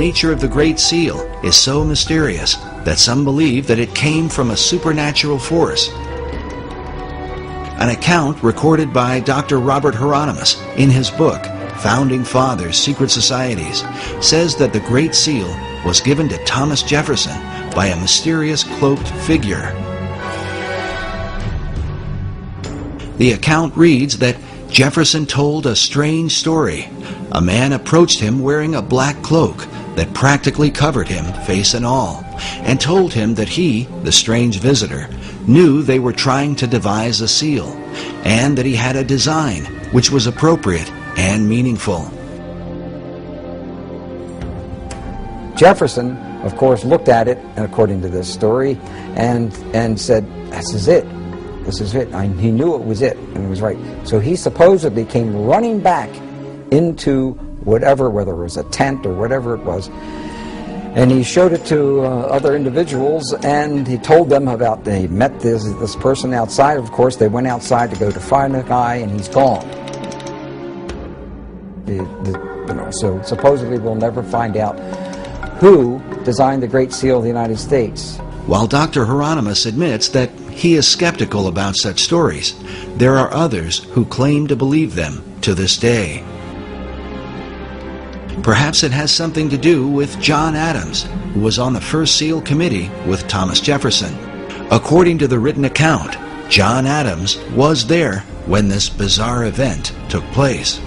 nature of the Great Seal is so mysterious that some believe that it came from a supernatural force. An account recorded by Dr. Robert Hieronymus in his book, Founding Fathers' Secret Societies, says that the Great Seal was given to Thomas Jefferson by a mysterious cloaked figure. The account reads that Jefferson told a strange story. A man approached him wearing a black cloak that practically covered him, face and all, and told him that he, the strange visitor, knew they were trying to devise a seal, and that he had a design which was appropriate and meaningful. Jefferson, of course, looked at it, according to this story, and said, "This is it. This is it." He knew it was it, and it was right. So he supposedly came running back into whatever, whether it was a tent or whatever it was, and he showed it to other individuals, and he told them about, they met this person outside. Of course, they went outside to go to find the guy, and he's gone. So supposedly we'll never find out who designed the Great Seal of the United States. While Dr. Hieronymus admits that he is skeptical about such stories, there are others who claim to believe them to this day. Perhaps it has something to do with John Adams, who was on the first seal committee with Thomas Jefferson. According to the written account, John Adams was there when this bizarre event took place.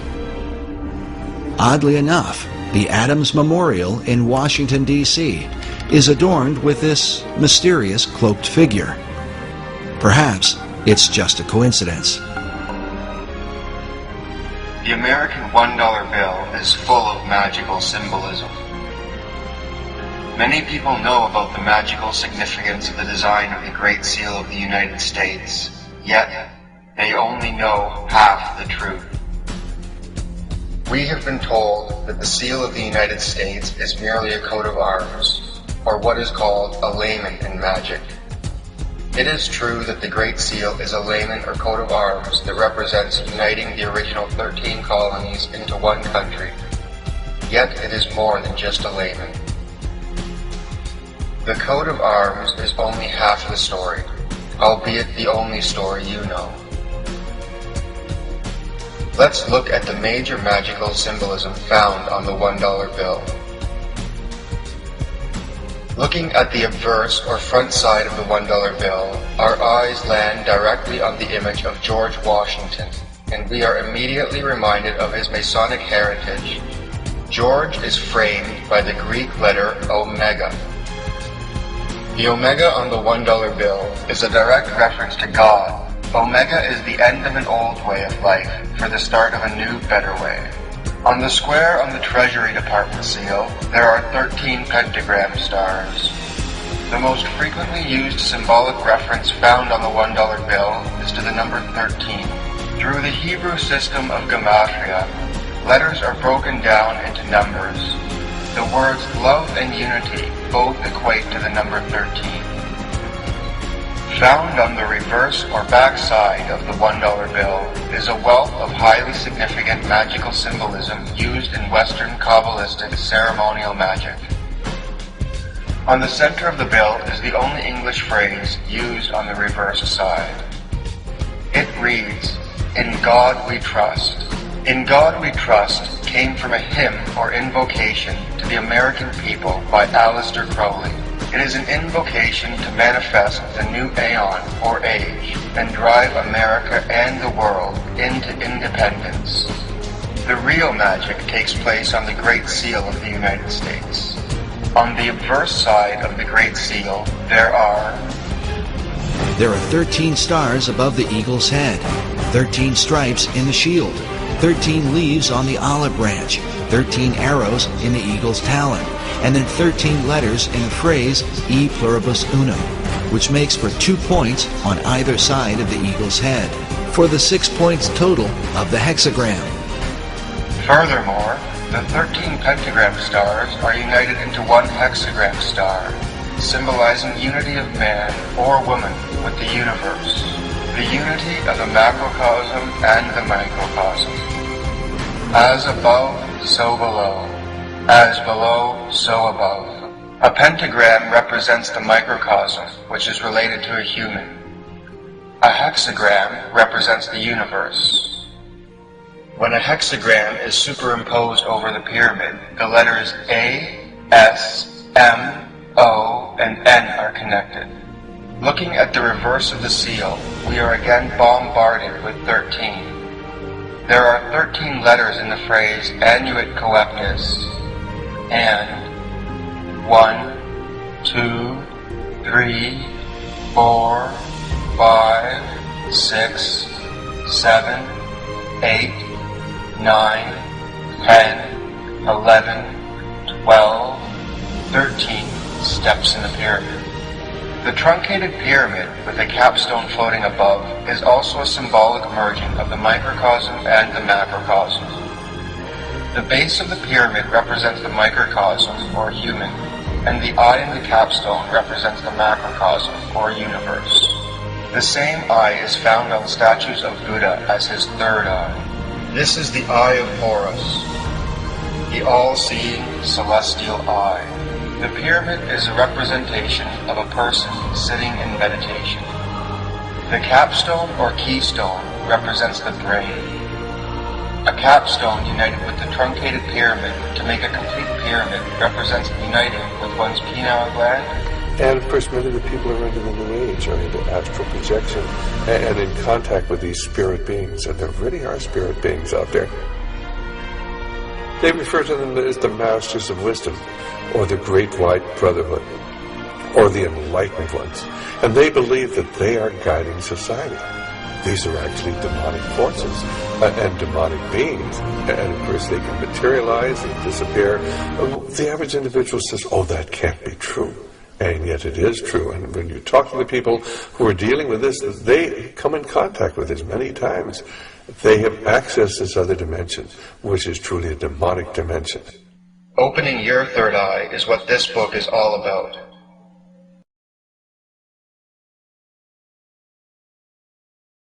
Oddly enough, the Adams Memorial in Washington, D.C. is adorned with this mysterious cloaked figure. Perhaps it's just a coincidence. The American $1 bill is full of magical symbolism. Many people know about the magical significance of the design of the Great Seal of the United States, yet they only know half the truth. We have been told that the seal of the United States is merely a coat of arms, or what is called a layman in magic. It is true that the Great Seal is a layman or coat of arms that represents uniting the original 13 colonies into one country. Yet it is more than just a layman. The coat of arms is only half the story, albeit the only story you know. Let's look at the major magical symbolism found on the $1 bill. Looking at the obverse or front side of the $1 bill, our eyes land directly on the image of George Washington, and we are immediately reminded of his Masonic heritage. George is framed by the Greek letter Omega. The Omega on the $1 bill is a direct reference to God. Omega is the end of an old way of life for the start of a new, better way. On the square on the Treasury Department seal, there are 13 pentagram stars. The most frequently used symbolic reference found on the $1 bill is to the number 13. Through the Hebrew system of gematria, letters are broken down into numbers. The words love and unity both equate to the number 13. Found on the reverse or back side of the $1 bill is a wealth of highly significant magical symbolism used in Western Kabbalistic ceremonial magic. On the center of the bill is the only English phrase used on the reverse side. It reads, "In God we trust." "In God we trust" came from a hymn or invocation to the American people by Aleister Crowley. It is an invocation to manifest the new aeon or age and drive America and the world into independence. The real magic takes place on the Great Seal of the United States. On the obverse side of the Great Seal, there are 13 stars above the eagle's head, 13 stripes in the shield, 13 leaves on the olive branch, 13 arrows in the eagle's talon, and then 13 letters in the phrase E pluribus unum, which makes for 2 points on either side of the eagle's head, for the 6 points total of the hexagram. Furthermore, the 13 pentagram stars are united into one hexagram star, symbolizing unity of man or woman with the universe, the unity of the macrocosm and the microcosm. As above, so below. As below, so above. A pentagram represents the microcosm, which is related to a human. A hexagram represents the universe. When a hexagram is superimposed over the pyramid, the letters A, S, M, O, and N are connected. Looking at the reverse of the seal, we are again bombarded with 13. There are 13 letters in the phrase Annuit Coeptis, and 1, 2, 3, 4, 5, 6, 7, 8, 9, 10, 11, 12, 13 steps in the pyramid. The truncated pyramid with a capstone floating above is also a symbolic merging of the microcosm and the macrocosm. The base of the pyramid represents the microcosm, or human, and the eye in the capstone represents the macrocosm, or universe. The same eye is found on statues of Buddha as his third eye. This is the eye of Horus, the all-seeing celestial eye. The pyramid is a representation of a person sitting in meditation. The capstone or keystone represents the brain. A capstone united with the truncated pyramid to make a complete pyramid represents uniting with one's pineal gland. And of course, many of the people who are into the New Age are into astral projection and in contact with these spirit beings, and there really are spirit beings out there. They refer to them as the Masters of Wisdom, or the Great White Brotherhood, or the Enlightened Ones, and they believe that they are guiding society. These are actually demonic forces and demonic beings, and of course they can materialize and disappear. The average individual says, oh, that can't be true. And yet it is true. And when you talk to the people who are dealing with this, they come in contact with this many times. They have accessed this other dimension, which is truly a demonic dimension. Opening your third eye is what this book is all about.